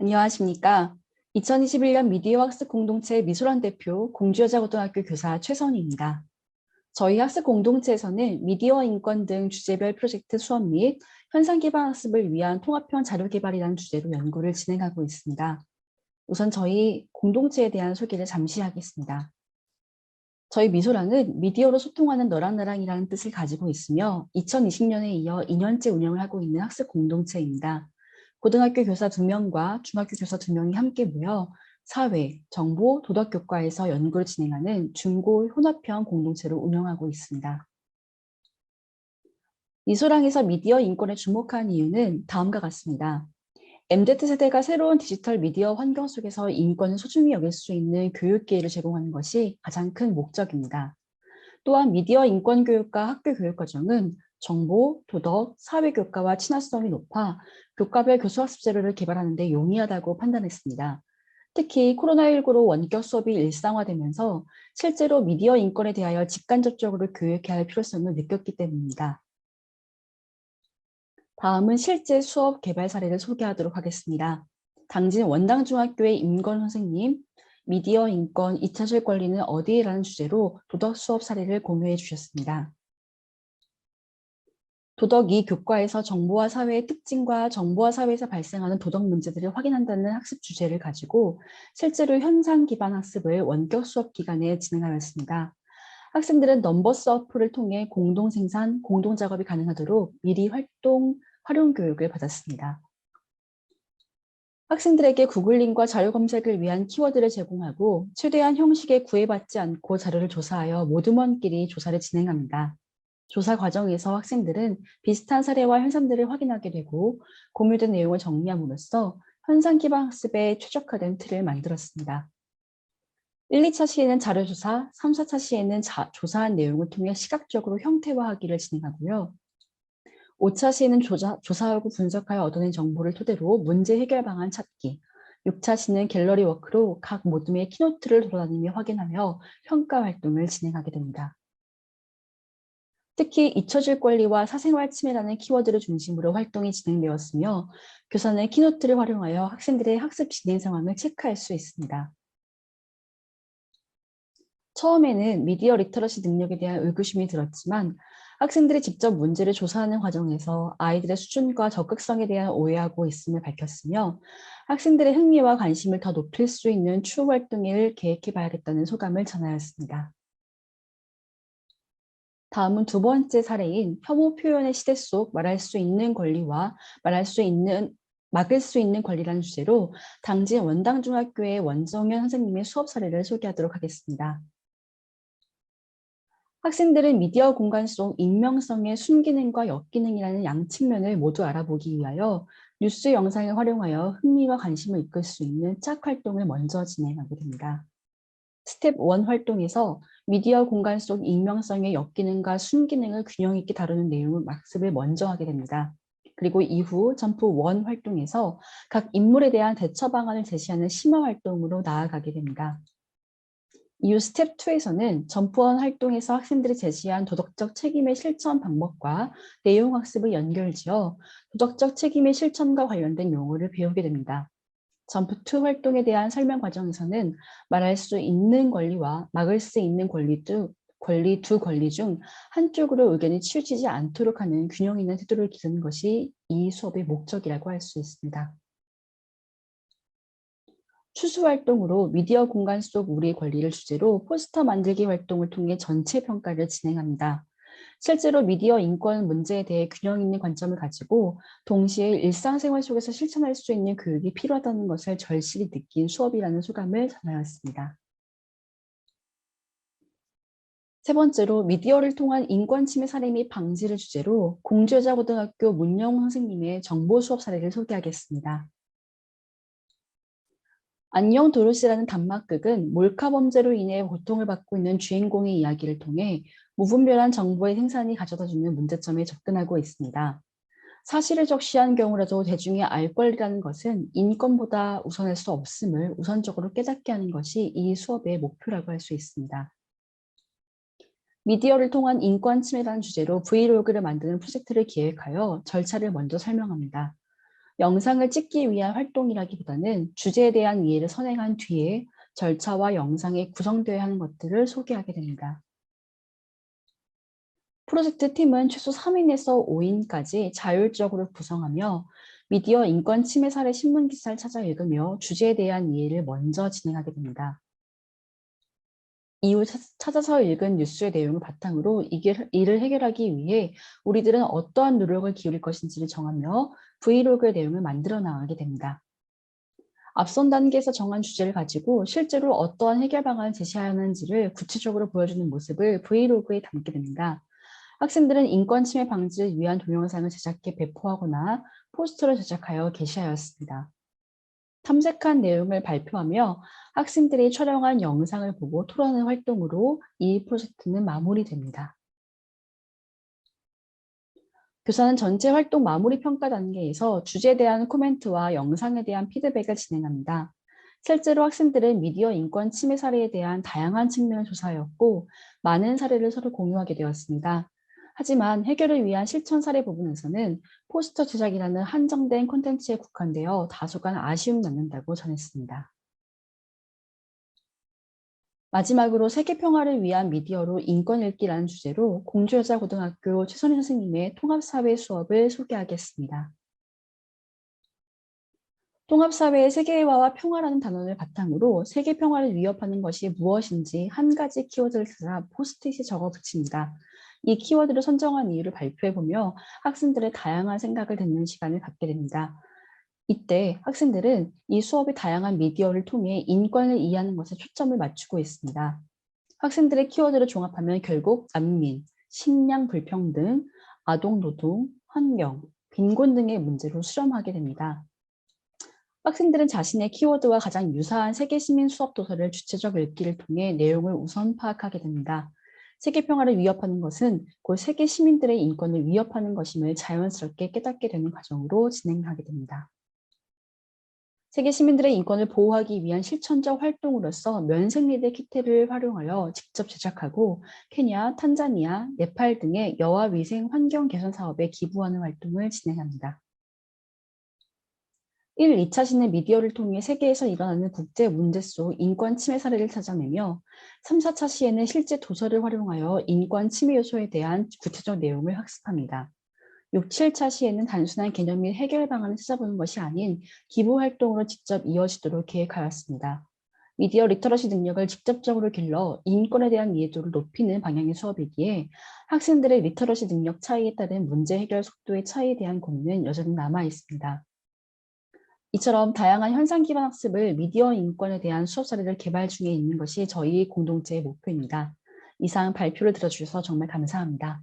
안녕하십니까. 2021년 미디어 학습 공동체 미소란 대표 공주여자고등학교 교사 최선희입니다. 저희 학습 공동체에서는 미디어 인권 등 주제별 프로젝트 수업 및 현상 기반 학습을 위한 통합형 자료 개발이라는 주제로 연구를 진행하고 있습니다. 우선 저희 공동체에 대한 소개를 잠시 하겠습니다. 저희 미소랑은 미디어로 소통하는 너랑 나랑이라는 뜻을 가지고 있으며 2020년에 이어 2년째 운영을 하고 있는 학습 공동체입니다. 고등학교 교사 2명과 중학교 교사 2명이 함께 모여 사회, 정보, 도덕교과에서 연구를 진행하는 중고 혼합형 공동체로 운영하고 있습니다. 미소랑에서 미디어 인권에 주목한 이유는 다음과 같습니다. MZ세대가 새로운 디지털 미디어 환경 속에서 인권을 소중히 여길 수 있는 교육 기회를 제공하는 것이 가장 큰 목적입니다. 또한 미디어 인권 교육과 학교 교육 과정은 정보, 도덕, 사회 교과와 친화성이 높아 교과별 교수학습 자료를 개발하는 데 용이하다고 판단했습니다. 특히 코로나19로 원격 수업이 일상화되면서 실제로 미디어 인권에 대하여 직간접적으로 교육해야 할 필요성을 느꼈기 때문입니다. 다음은 실제 수업 개발 사례를 소개하도록 하겠습니다. 당진 원당중학교의 임건 선생님, 미디어 인권 2차실 권리는 어디에? 라는 주제로 도덕 수업 사례를 공유해 주셨습니다. 도덕이 교과에서 정보와 사회의 특징과 정보와 사회에서 발생하는 도덕 문제들을 확인한다는 학습 주제를 가지고 실제로 현상 기반 학습을 원격 수업 기간에 진행하였습니다. 학생들은 넘버 서프를 통해 공동 생산, 공동 작업이 가능하도록 미리 활용 교육을 받았습니다. 학생들에게 구글링과 자료 검색을 위한 키워드를 제공하고 최대한 형식에 구애받지 않고 자료를 조사하여 모두먼끼리 조사를 진행합니다. 조사 과정에서 학생들은 비슷한 사례와 현상들을 확인하게 되고 공유된 내용을 정리함으로써 현상 기반 학습에 최적화된 틀을 만들었습니다. 1, 2차 시에는 자료조사, 3, 4차 시에는 조사한 내용을 통해 시각적으로 형태화하기를 진행하고요. 5차 시에는 조사하고 분석하여 얻어낸 정보를 토대로 문제 해결 방안 찾기, 6차 시는 갤러리 워크로 각 모둠의 키노트를 돌아다니며 확인하며 평가 활동을 진행하게 됩니다. 특히 잊혀질 권리와 사생활 침해라는 키워드를 중심으로 활동이 진행되었으며 교사는 키노트를 활용하여 학생들의 학습 진행 상황을 체크할 수 있습니다. 처음에는 미디어 리터러시 능력에 대한 의구심이 들었지만 학생들이 직접 문제를 조사하는 과정에서 아이들의 수준과 적극성에 대한 오해하고 있음을 밝혔으며 학생들의 흥미와 관심을 더 높일 수 있는 추후 활동을 계획해 봐야겠다는 소감을 전하였습니다. 다음은 두 번째 사례인 혐오 표현의 시대 속 말할 수 있는 권리와 막을 수 있는 권리라는 주제로 당진 원당중학교의 원정현 선생님의 수업 사례를 소개하도록 하겠습니다. 학생들은 미디어 공간 속 익명성의 순기능과 역기능이라는 양측면을 모두 알아보기 위하여 뉴스 영상을 활용하여 흥미와 관심을 이끌 수 있는 짝 활동을 먼저 진행하게 됩니다. 스텝 1 활동에서 미디어 공간 속 익명성의 역기능과 순기능을 균형 있게 다루는 내용을 학습을 먼저 하게 됩니다. 그리고 이후 점프 1 활동에서 각 인물에 대한 대처 방안을 제시하는 심화 활동으로 나아가게 됩니다. 이후 스텝 2에서는 점프1 활동에서 학생들이 제시한 도덕적 책임의 실천 방법과 내용 학습을 연결지어 도덕적 책임의 실천과 관련된 용어를 배우게 됩니다. 점프 2 활동에 대한 설명 과정에서는 말할 수 있는 권리와 막을 수 있는 두 권리 중 한쪽으로 의견이 치우치지 않도록 하는 균형 있는 태도를 기르는 것이 이 수업의 목적이라고 할 수 있습니다. 추수 활동으로 미디어 공간 속 우리의 권리를 주제로 포스터 만들기 활동을 통해 전체 평가를 진행합니다. 실제로 미디어 인권 문제에 대해 균형 있는 관점을 가지고 동시에 일상생활 속에서 실천할 수 있는 교육이 필요하다는 것을 절실히 느낀 수업이라는 소감을 전하였습니다. 세 번째로 미디어를 통한 인권 침해 사례 및 방지를 주제로 공주여자고등학교 문영훈 선생님의 정보 수업 사례를 소개하겠습니다. 안녕 도로시라는 단막극은 몰카 범죄로 인해 고통을 받고 있는 주인공의 이야기를 통해 무분별한 정보의 생산이 가져다주는 문제점에 접근하고 있습니다. 사실을 적시한 경우라도 대중이 알 권리라는 것은 인권보다 우선할 수 없음을 우선적으로 깨닫게 하는 것이 이 수업의 목표라고 할 수 있습니다. 미디어를 통한 인권 침해라는 주제로 브이로그를 만드는 프로젝트를 기획하여 절차를 먼저 설명합니다. 영상을 찍기 위한 활동이라기보다는 주제에 대한 이해를 선행한 뒤에 절차와 영상이 구성되어야 하는 것들을 소개하게 됩니다. 프로젝트 팀은 최소 3인에서 5인까지 자율적으로 구성하며 미디어 인권 침해 사례 신문 기사를 찾아 읽으며 주제에 대한 이해를 먼저 진행하게 됩니다. 이후 찾아서 읽은 뉴스의 내용을 바탕으로 이를 해결하기 위해 우리들은 어떠한 노력을 기울일 것인지를 정하며 브이로그의 내용을 만들어 나가게 됩니다. 앞선 단계에서 정한 주제를 가지고 실제로 어떠한 해결 방안을 제시하는지를 구체적으로 보여주는 모습을 브이로그에 담게 됩니다. 학생들은 인권 침해 방지를 위한 동영상을 제작해 배포하거나 포스터를 제작하여 게시하였습니다. 탐색한 내용을 발표하며 학생들이 촬영한 영상을 보고 토론하는 활동으로 이 프로젝트는 마무리됩니다. 교사는 전체 활동 마무리 평가 단계에서 주제에 대한 코멘트와 영상에 대한 피드백을 진행합니다. 실제로 학생들은 미디어 인권 침해 사례에 대한 다양한 측면을 조사하였고 많은 사례를 서로 공유하게 되었습니다. 하지만 해결을 위한 실천 사례 부분에서는 포스터 제작이라는 한정된 콘텐츠에 국한되어 다소간 아쉬움이 남는다고 전했습니다. 마지막으로 세계 평화를 위한 미디어로 인권 읽기라는 주제로 공주여자고등학교 최선희 선생님의 통합사회 수업을 소개하겠습니다. 통합사회의 세계화와 평화라는 단어를 바탕으로 세계 평화를 위협하는 것이 무엇인지 한 가지 키워드를 찾아 포스트잇에 적어 붙입니다. 이 키워드를 선정한 이유를 발표해보며 학생들의 다양한 생각을 듣는 시간을 갖게 됩니다. 이때 학생들은 이 수업의 다양한 미디어를 통해 인권을 이해하는 것에 초점을 맞추고 있습니다. 학생들의 키워드를 종합하면 결국 난민, 식량 불평등, 아동노동, 환경, 빈곤 등의 문제로 수렴하게 됩니다. 학생들은 자신의 키워드와 가장 유사한 세계 시민 수업 도서를 주체적 읽기를 통해 내용을 우선 파악하게 됩니다. 세계 평화를 위협하는 것은 곧 세계 시민들의 인권을 위협하는 것임을 자연스럽게 깨닫게 되는 과정으로 진행하게 됩니다. 세계 시민들의 인권을 보호하기 위한 실천적 활동으로서 면생리대 키트를 활용하여 직접 제작하고 케냐, 탄자니아, 네팔 등의 여와 위생 환경 개선 사업에 기부하는 활동을 진행합니다. 1, 2차 시는 미디어를 통해 세계에서 일어나는 국제 문제 속 인권 침해 사례를 찾아내며 3, 4차 시에는 실제 도서를 활용하여 인권 침해 요소에 대한 구체적 내용을 학습합니다. 6, 7차 시에는 단순한 개념 및 해결 방안을 찾아보는 것이 아닌 기부 활동으로 직접 이어지도록 계획하였습니다. 미디어 리터러시 능력을 직접적으로 길러 인권에 대한 이해도를 높이는 방향의 수업이기에 학생들의 리터러시 능력 차이에 따른 문제 해결 속도의 차이에 대한 고민은 여전히 남아 있습니다. 이처럼 다양한 현상 기반 학습을 미디어 인권에 대한 수업 사례를 개발 중에 있는 것이 저희 공동체의 목표입니다. 이상 발표를 들어주셔서 정말 감사합니다.